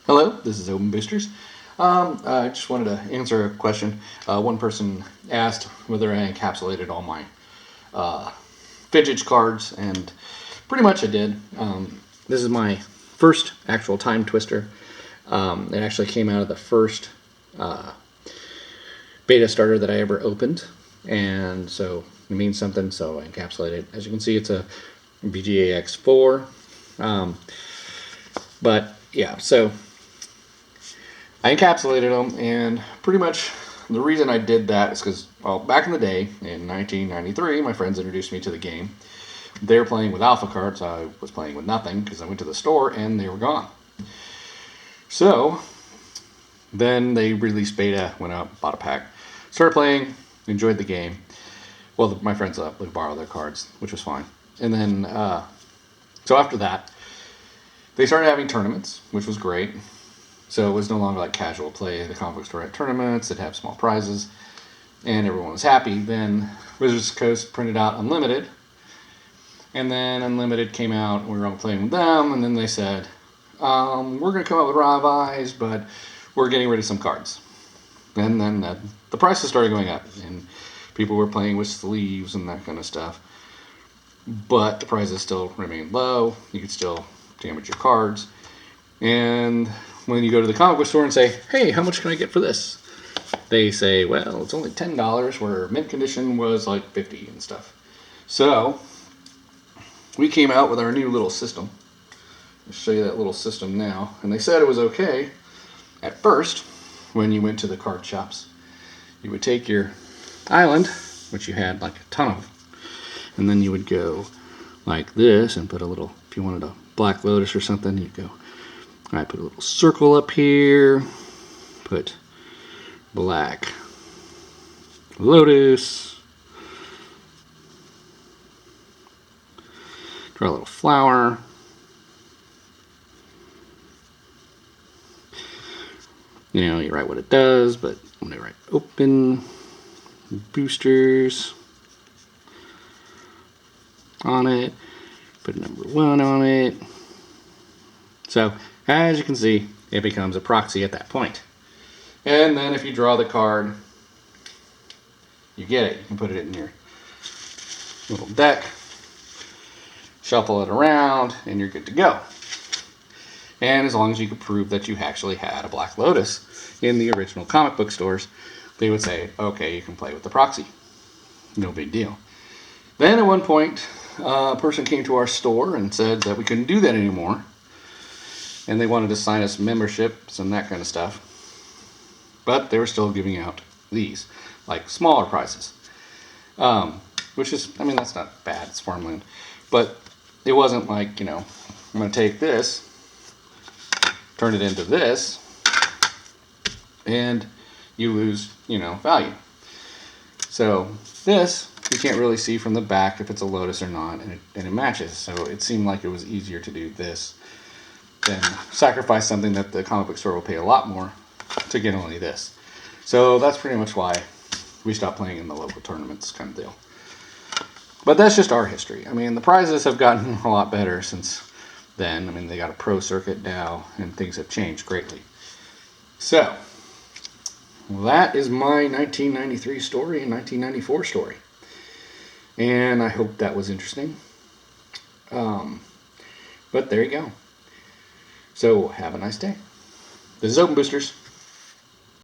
Hello, this is Openboosters. I just wanted to answer a question. One person asked whether I encapsulated all my vintage cards, and pretty much I did. This is my first actual time twister. It actually came out of the first beta starter that I ever opened, and so it means something, so I encapsulated it. As you can see, it's a VGA X4. But yeah, so I encapsulated them, and pretty much the reason I did that is because, well, back in the day, in 1993, my friends introduced me to the game. They were playing with alpha cards. I was playing with nothing because I went to the store and they were gone. So then they released beta, went out, bought a pack, started playing, enjoyed the game. Well, my friends would borrow their cards, which was fine. And then, so after that, they started having tournaments, which was great. So it was no longer like casual play. The comic book store had tournaments, they'd have small prizes, and everyone was happy. Then Wizards of the Coast printed out Unlimited, and then Unlimited came out, we were all playing with them, and then they said, we're going to come up with revised, but we're getting rid of some cards. And then the prices started going up, and people were playing with sleeves and that kind of stuff. But the prices still remained low. You could still damage your cards. And when you go to the comic book store and say, hey, how much can I get for this? They say, well, it's only $10, where mint condition was like $50 and stuff. So we came out with our new little system. I'll show you that little system now. And they said it was okay at first when you went to the card shops. You would take your island, which you had like a ton of, and then you would go like this and put a little, if you wanted a Black Lotus or something, you'd go, all right, put a little circle up here, put Black Lotus, draw a little flower, you know, you write what it does, but I'm going to write open boosters on it, put number 1 on it. So as you can see, it becomes a proxy at that point. And then if you draw the card, you get it. You can put it in your little deck, shuffle it around, and you're good to go. And as long as you could prove that you actually had a Black Lotus in the original comic book stores, they would say, okay, you can play with the proxy. No big deal. Then at one point, a person came to our store and said that we couldn't do that anymore. And they wanted to sign us memberships and that kind of stuff. But they were still giving out these, like smaller prizes. Which is, I mean, that's not bad, it's farmland. But it wasn't like, you know, I'm going to take this, turn it into this, and you lose, you know, value. So this, you can't really see from the back if it's a Lotus or not, and it matches. So it seemed like it was easier to do this than sacrifice something that the comic book store will pay a lot more to get only this. So that's pretty much why we stopped playing in the local tournaments kind of deal. But that's just our history. I mean, the prizes have gotten a lot better since then. I mean, they got a pro circuit now, and things have changed greatly. So that is my 1993 story and 1994 story. And I hope that was interesting. But there you go. So have a nice day. This is Open Boosters.